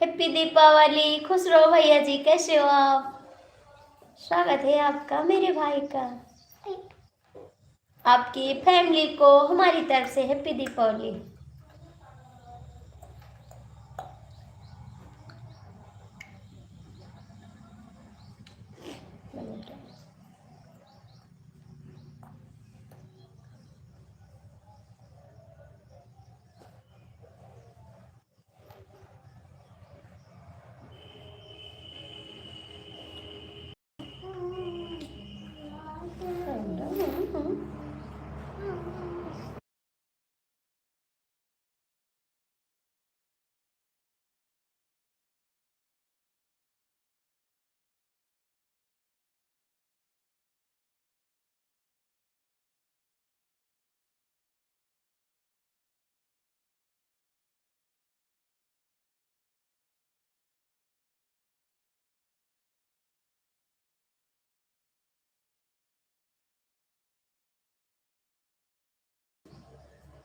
Happy Deepawali. खुश रहो भैया जी, कैसे हो आप? स्वागत है आपका मेरे भाई का। आपकी फैमिली को हमारी तरफ से हैप्पी दीपावली।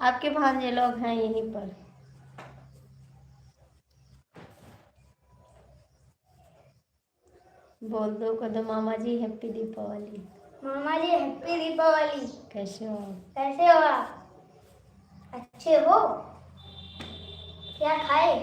आपके भांजे लोग हैं यहीं पर। बोल दो कदम मामा जी हैप्पी दीपावली। मामा जी हैप्पी दीपावली। कैसे हो? कैसे हो आप? अच्छे हो? क्या खाए?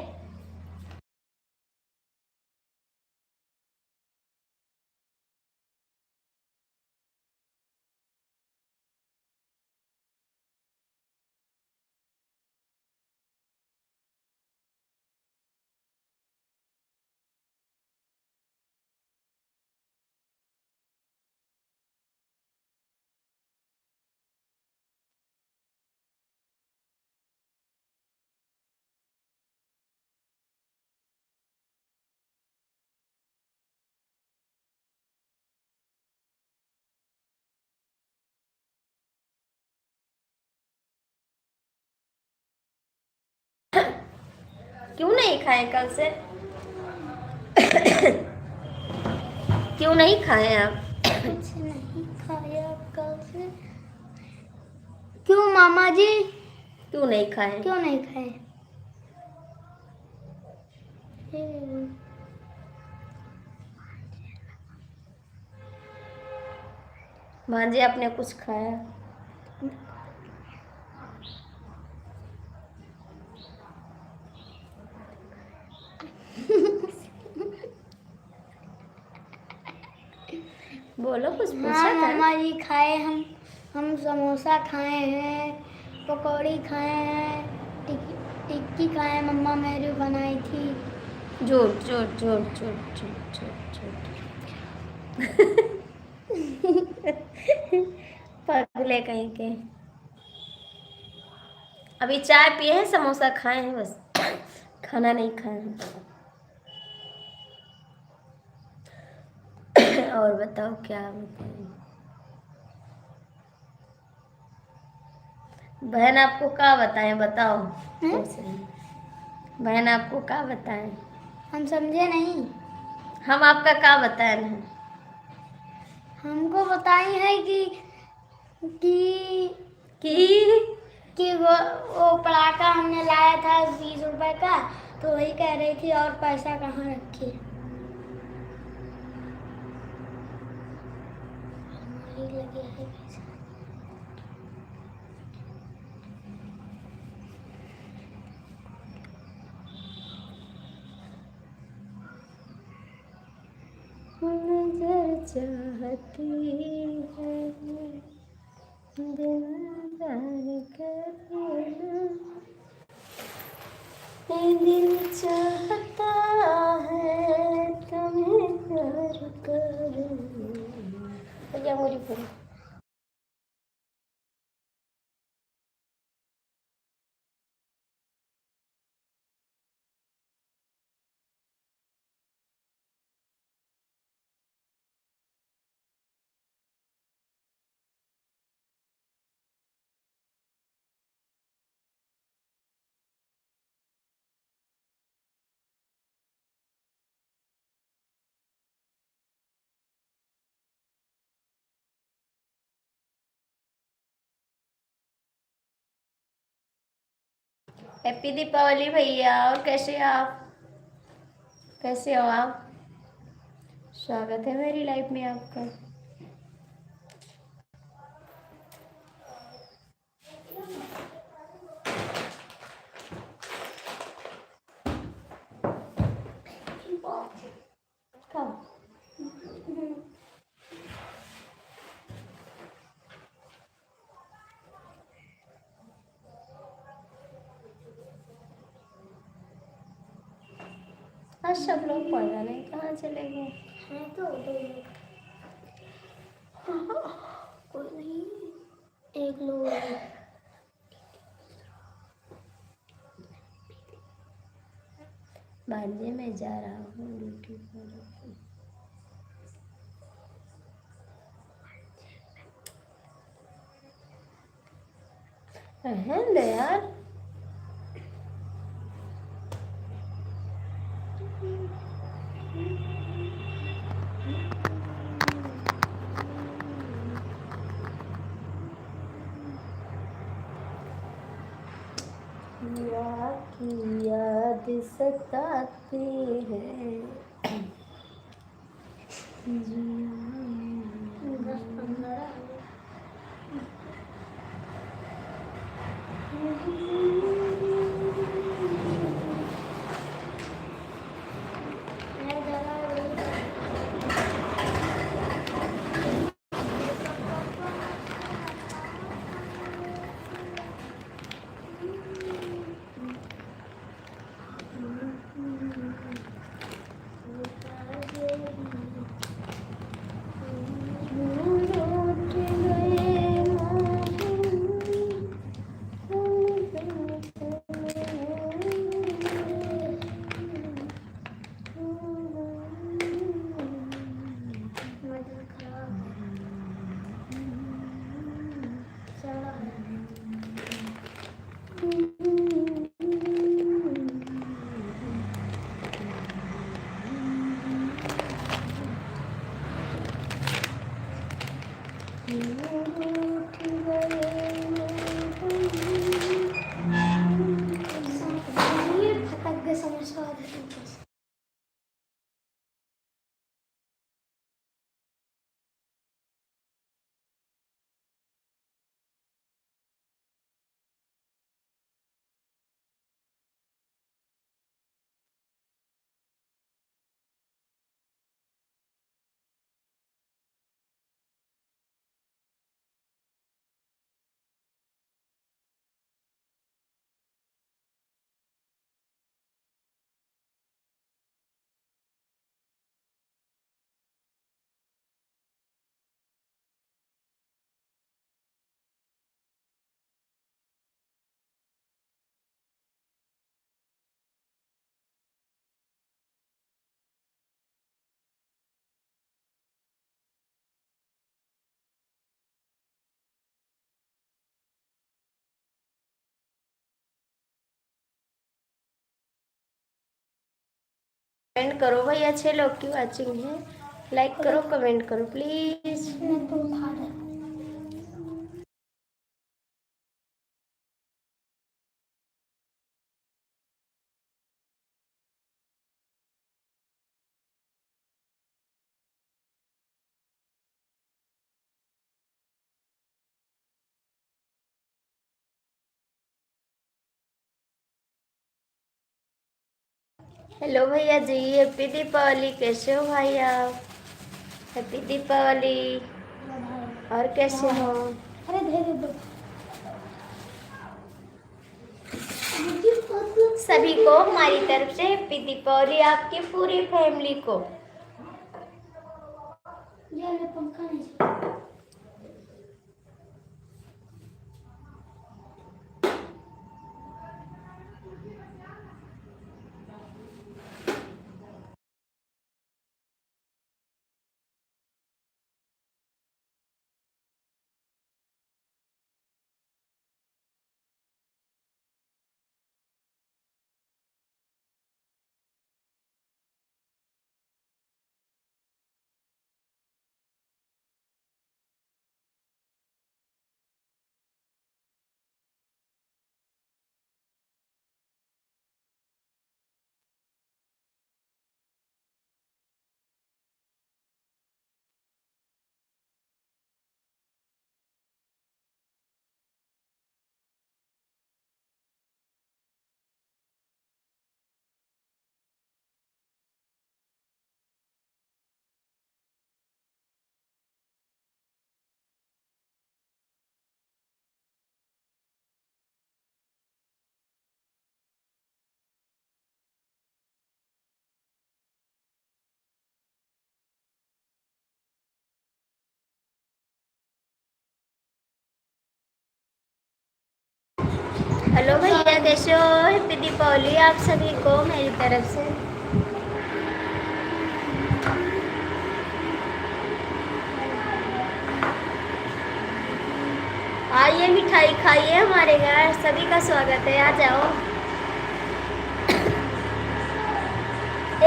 क्यों नहीं खाए कल से? क्यों नहीं खाए आप? कुछ नहीं खाया कल से। क्यों मामा जी? क्यों नहीं खाए? क्यों नहीं खाए? भांजे आपने कुछ खाया? बोलो कुछ हाँ पूछा था। मामा जी खाए हम समोसा खाए हैं, पकौड़ी खाए हैं, टिक्की खाए हैं, मम्मा मेरी बनाई थी। झूठ झूठ झूठ झूठ झूठ झूठ झूठ। पगले कहीं के। अभी चाय पिए हैं, समोसा खाए हैं, बस खाना नहीं खाए हैं। और बताओ क्या बताएं? बहन आपको क्या बताएं, बताओ कैसे हैं? बहन आपको क्या बताएं? हम समझे नहीं। हम आपका क्या बताएं हैं? हमको बताई है कि कि कि वो पटाखा हमने लाया था 20 रुपए का, तो वही कह रही थी और पैसा कहाँ रखी। हमारी लगे है पैसा। नजर चाहती है दिलदार करना, ये दिल चाहता है तुम्हें प्यार करना। भैया मुझे बोलो। हैप्पी दीपावली भैया। और कैसे आप? कैसे हो आप? स्वागत है मेरी लाइफ में आपका। खाओ। आज सब लोग पता नहीं कहाँ चले गए। हैं तो कोई नहीं, एक लोग भांजे मैं जा रहा हूँ ड्यूटी पर। रहने दे यार। या की याद सताती है। 10-15 समस्या आ रही है। कमेंट करो भाई, अच्छे लोग की वाचिंग है। लाइक करो, कमेंट करो प्लीज। मैं तो उठा दे। हेलो भैया जी, हैप्पी दीपावली। कैसे हो भाई आप? हैप्पी दीपावली। और कैसे हो? अरे दे दे दो। सभी को हमारी तरफ से हैप्पी दीपावली, आपकी पूरी फैमिली को। ये पंखा नहीं कैसे हो? हैप्पी दीपावली आप सभी को मेरी तरफ से। आइए मिठाई खाइए, हमारे घर सभी का स्वागत है, आ जाओ।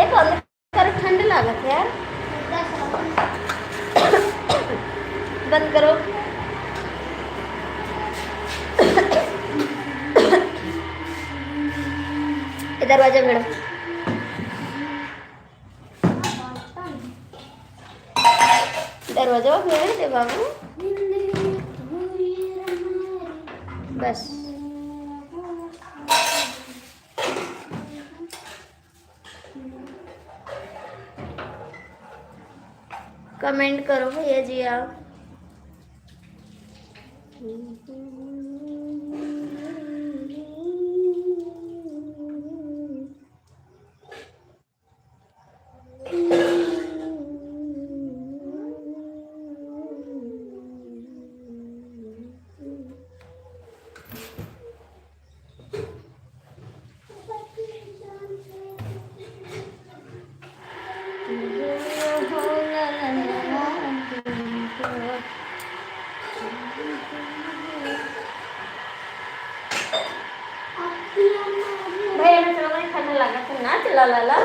एक बंद करो, ठंड लागत है यार, बंद करो। दरवाजा मैडम, दरवाजा भेड़ दे बाबू, बस। कमेंट करो भैया जी आप। भैया ने चलो भाई, खाने लगा तो ना चला लाला।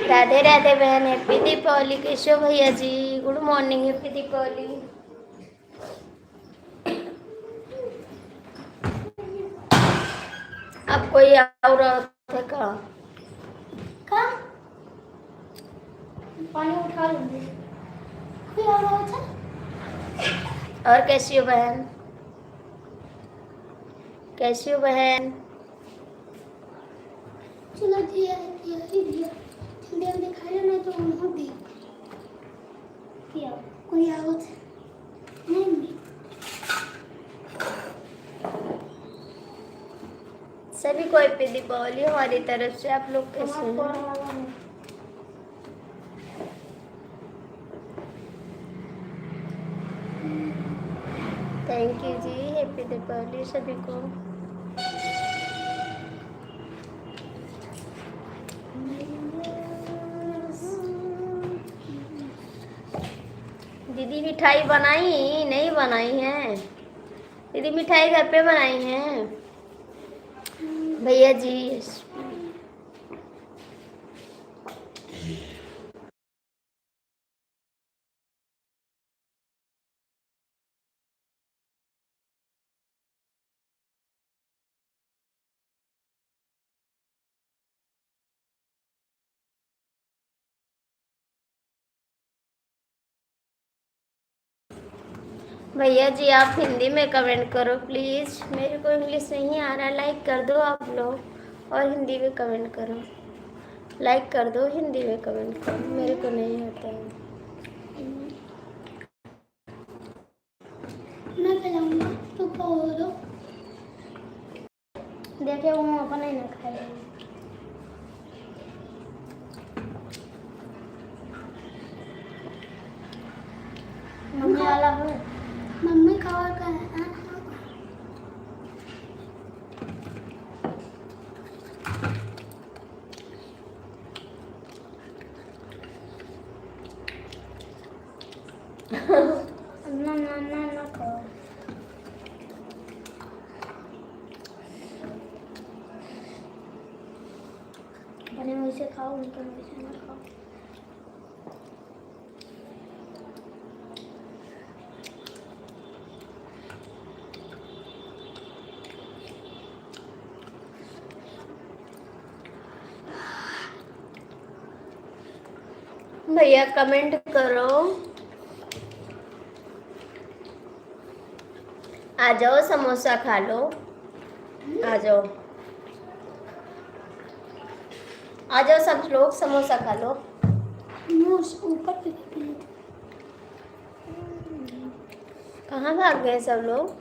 राधे राधे बहन, हैप्पी दीपावली। कैसे हो भैया ji? Good morning, happy Deepawali. अब कोई और थे का? पानी उठा लूंगी। कोई और है? और कैसी हो बहन? कैसी हो बहन? चलो दिया दिया ही दिया, जल्दी दिखा लो नहीं तो उन्होंने दे दिया। कोई और नहीं। सभी को हैप्पी दीपावली हमारी तरफ से। आप लोग कैसे हैं? Thank you ji, happy Deepavali सभी को। दीदी मिठाई बनाई नहीं बनाई है? दीदी मिठाई घर पे बनाई है भैया जी। भैया जी आप हिंदी में कमेंट करो प्लीज़, मेरे को इंग्लिश नहीं आ रहा। लाइक कर दो आप लोग और हिंदी में कमेंट करो। लाइक कर दो, हिंदी में कमेंट करो, मेरे को नहीं आता है। मैं खिलाऊंगा तो दो। देखे वो अपन नहीं ना खाएगा। मम्मी वाला हो, मम्मी कवर कर है। ना ना ना ना करो। बने वैसे खाओ, उनके वैसे ना खाओ। भैया कमेंट करो, आ जाओ समोसा खा लो, आ जाओ आ जाओ सब लोग समोसा खा लो। ऊपर पे कहाँ भाग गए सब लोग?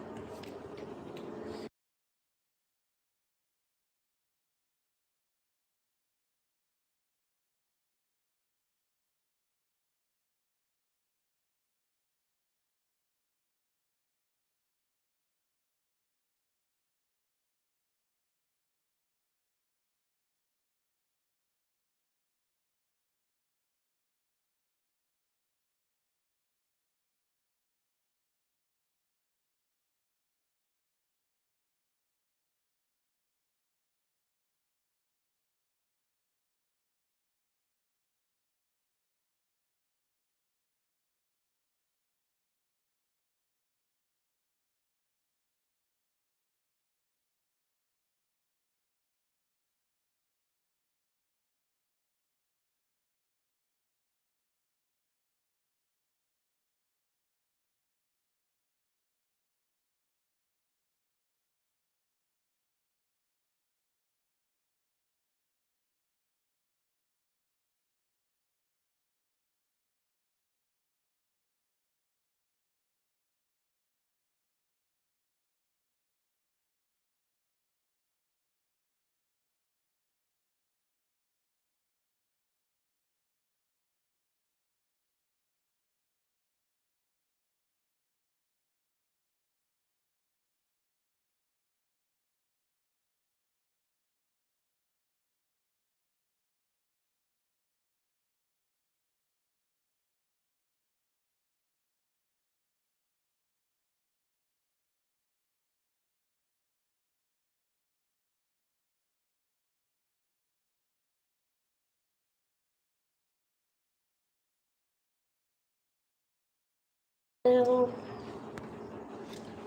हो,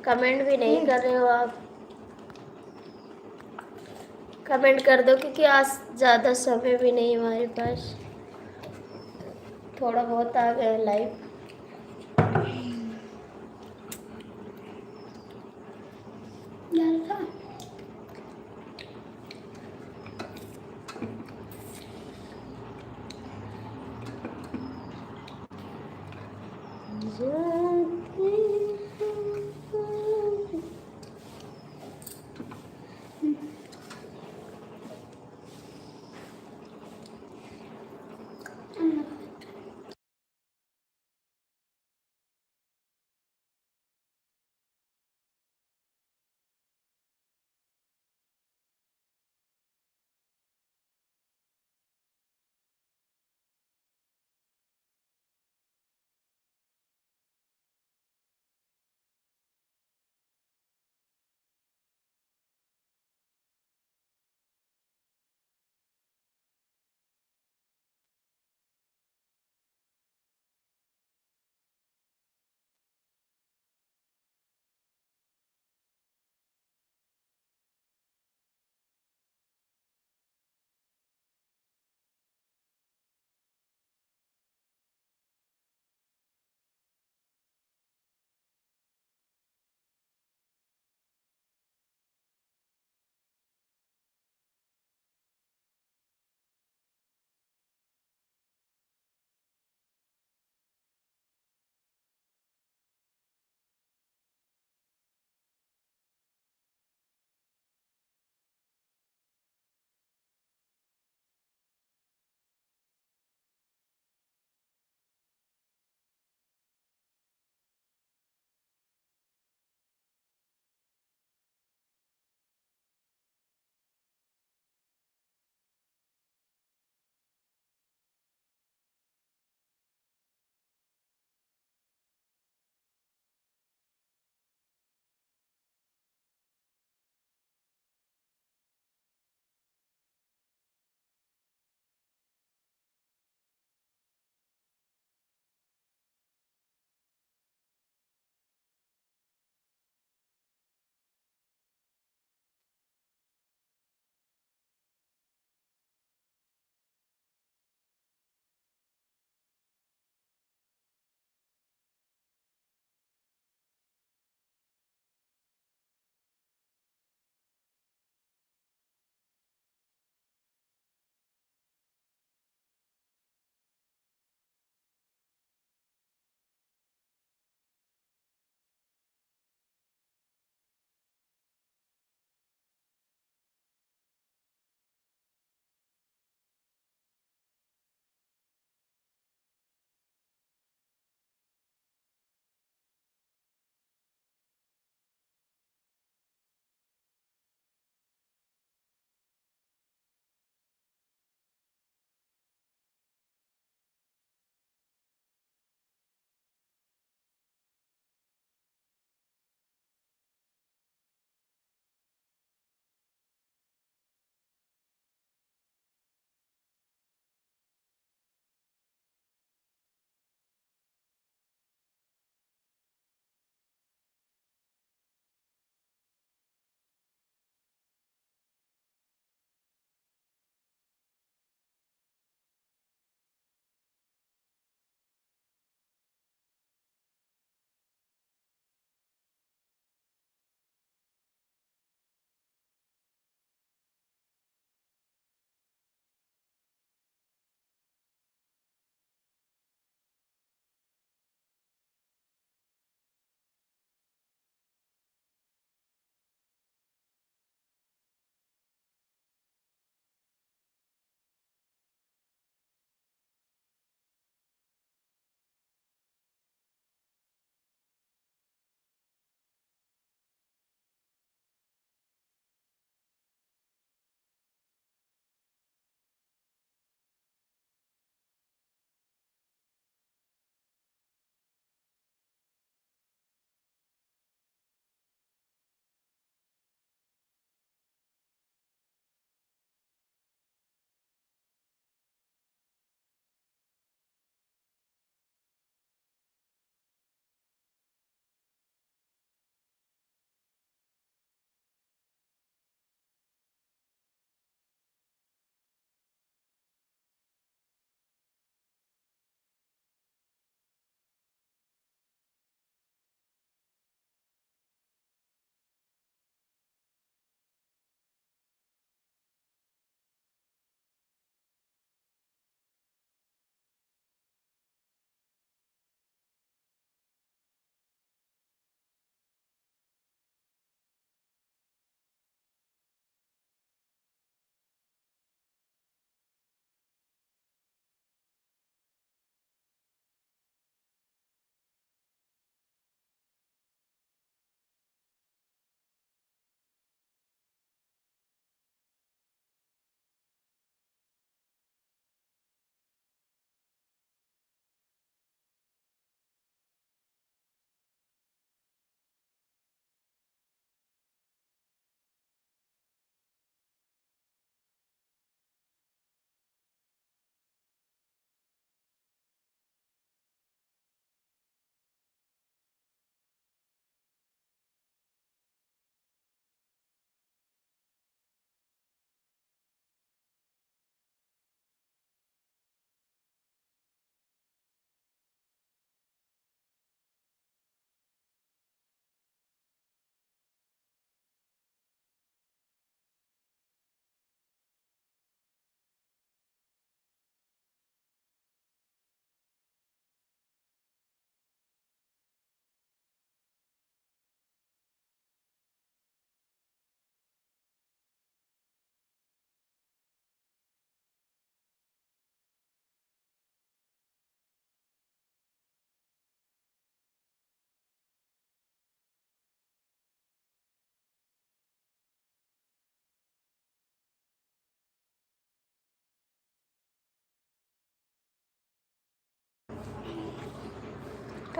कमेंट भी नहीं कर रहे हो आप। कमेंट कर दो क्योंकि आज ज़्यादा समय भी नहीं हमारे पास, थोड़ा बहुत आ गया लाइव। यार था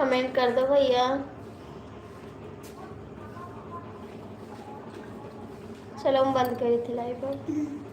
कमेंट कर दो भैया। चलो हम बंद करी थी लाइव अब।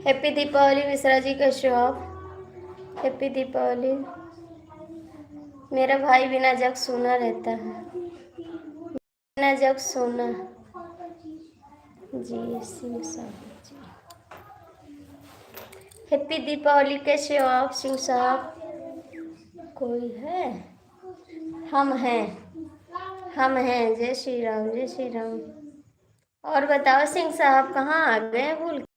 हैप्पी दीपावली मिश्रा जी, कैसे हो आप? हैप्पी दीपावली। मेरा भाई बिना जग सोना रहता है, बिना जग सोना। जी सिंह साहब जी, हैप्पी दीपावली, कैसे हो आप सिंह साहब? कोई है? हम हैं, हम हैं। जय श्री राम, जय श्री राम। और बताओ सिंह साहब कहाँ आ गए भूल के?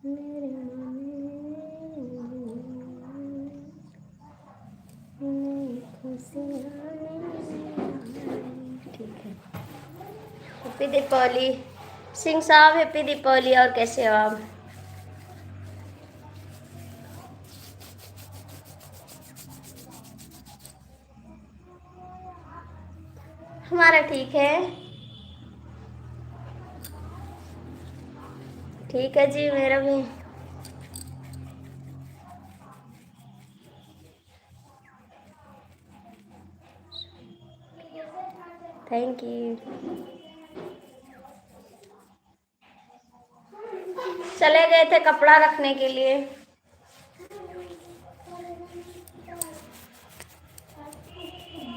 मेरे ठीक है। हैप्पी दीपावली सिंह साहब, हैप्पी दीपावली। और कैसे हो आप? हमारा ठीक है, ठीक है जी, मेरा भी। Thank you. चले गए थे कपड़ा रखने के लिए।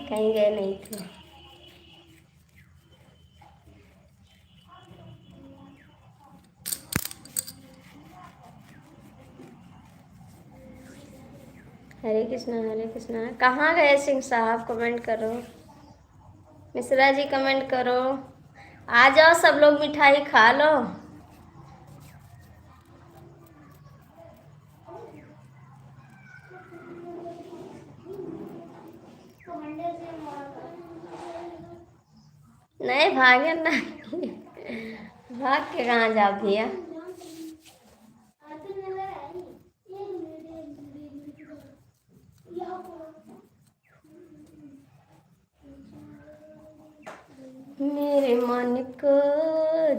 कहीं गए नहीं थे। हरे कृष्णा, हरे कृष्णा। कहाँ गए सिंह साहब? कमेंट करो। मिश्रा जी कमेंट करो। आ जाओ सब लोग, मिठाई खा लो। नहीं भागे नहीं, भाग के कहाँ जा भैया। मेरे मन को,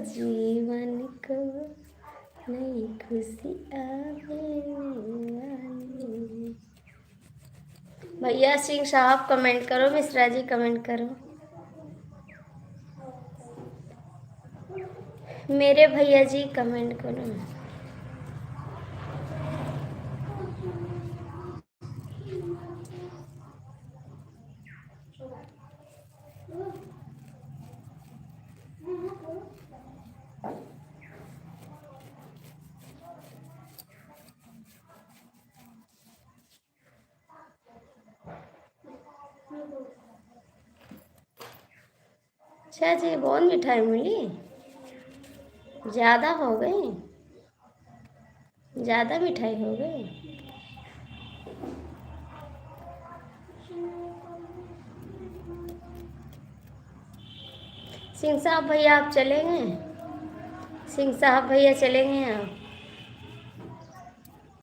जीवन को नई खुशी आने वाली। भैया सिंह साहब कमेंट करो, मिश्रा जी कमेंट करो। मेरे भैया जी कमेंट करो। अच्छा जी, बहुत मिठाई मिली, ज़्यादा हो गई, ज़्यादा मिठाई हो गई। सिंह साहब भैया आप चलेंगे? सिंह साहब भैया चलेंगे आप?